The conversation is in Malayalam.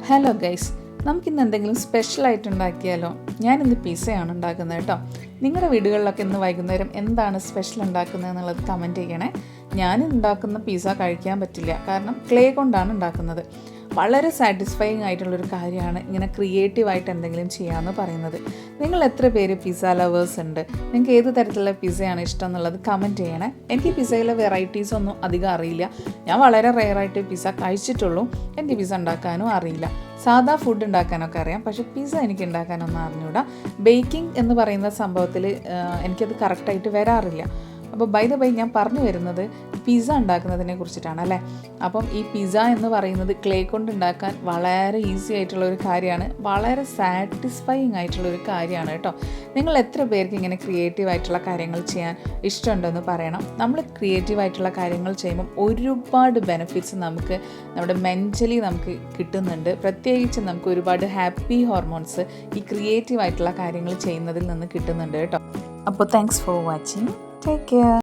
ഹലോ ഗൈസ്, നമുക്കിന്ന് എന്തെങ്കിലും സ്പെഷ്യലായിട്ട് ഉണ്ടാക്കിയാലോ? ഞാനിന്ന് പിസ്സയാണ് ഉണ്ടാക്കുന്നത് കേട്ടോ. നിങ്ങളുടെ വീടുകളിലൊക്കെ ഇന്ന് വൈകുന്നേരം എന്താണ് സ്പെഷ്യൽ ഉണ്ടാക്കുന്നത് എന്നുള്ളത് കമൻറ്റ് ചെയ്യണേ. ഞാൻ ഉണ്ടാക്കുന്ന പിസ്സ കഴിക്കാൻ പറ്റില്ല, കാരണം ക്ലേ കൊണ്ടാണ് ഉണ്ടാക്കുന്നത്. വളരെ സാറ്റിസ്ഫൈയിങ് ആയിട്ടുള്ളൊരു കാര്യമാണ് ഇങ്ങനെ ക്രിയേറ്റീവായിട്ട് എന്തെങ്കിലും ചെയ്യാമെന്ന് പറയുന്നത്. നിങ്ങൾ എത്ര പേര് പിസ്സ ലവേഴ്സ് ഉണ്ട്? നിങ്ങൾക്ക് ഏത് തരത്തിലുള്ള പിസ്സയാണ് ഇഷ്ടം എന്നുള്ളത് കമൻറ്റ് ചെയ്യണേ. എനിക്ക് പിസ്സയിലെ വെറൈറ്റീസ് ഒന്നും അധികം അറിയില്ല. ഞാൻ വളരെ റെയറായിട്ട് പിസ്സ കഴിച്ചിട്ടുള്ളൂ. എനിക്ക് പിസ്സ ഉണ്ടാക്കാനും അറിയില്ല. സാധാ ഫുഡ് ഉണ്ടാക്കാനൊക്കെ അറിയാം, പക്ഷേ പിസ്സ എനിക്ക് ഉണ്ടാക്കാനൊന്നും അറിഞ്ഞൂടാ. ബേക്കിംഗ് എന്ന് പറയുന്ന സംഭവത്തിൽ എനിക്കത് കറക്റ്റായിട്ട് വരാറില്ല. അപ്പോൾ ബൈ ദ ബൈ ഞാൻ പറഞ്ഞു വരുന്നത് പിസ്സ ഉണ്ടാക്കുന്നതിനെ കുറിച്ചിട്ടാണ് അല്ലേ. അപ്പം ഈ പിസ്സ എന്ന് പറയുന്നത് ക്ലേ കൊണ്ട് ഉണ്ടാക്കാൻ വളരെ ഈസി ആയിട്ടുള്ള ഒരു കാര്യമാണ്, വളരെ സാറ്റിസ്ഫൈയിങ് ആയിട്ടുള്ളൊരു കാര്യമാണ് കേട്ടോ. നിങ്ങൾ എത്ര പേർക്ക് ഇങ്ങനെ ക്രിയേറ്റീവ് ആയിട്ടുള്ള കാര്യങ്ങൾ ചെയ്യാൻ ഇഷ്ടമുണ്ടെന്ന് പറയണം. നമ്മൾ ക്രിയേറ്റീവ് ആയിട്ടുള്ള കാര്യങ്ങൾ ചെയ്യുമ്പം ഒരുപാട് ബെനിഫിറ്റ്സ് നമുക്ക് നമ്മുടെ മെൻ്റലി നമുക്ക് കിട്ടുന്നുണ്ട്. പ്രത്യേകിച്ച് നമുക്ക് ഒരുപാട് ഹാപ്പി ഹോർമോൺസ് ഈ ക്രിയേറ്റീവ് ആയിട്ടുള്ള കാര്യങ്ങൾ ചെയ്യുന്നതിൽ നിന്ന് കിട്ടുന്നുണ്ട് കേട്ടോ. അപ്പോൾ thanks for watching. Take care.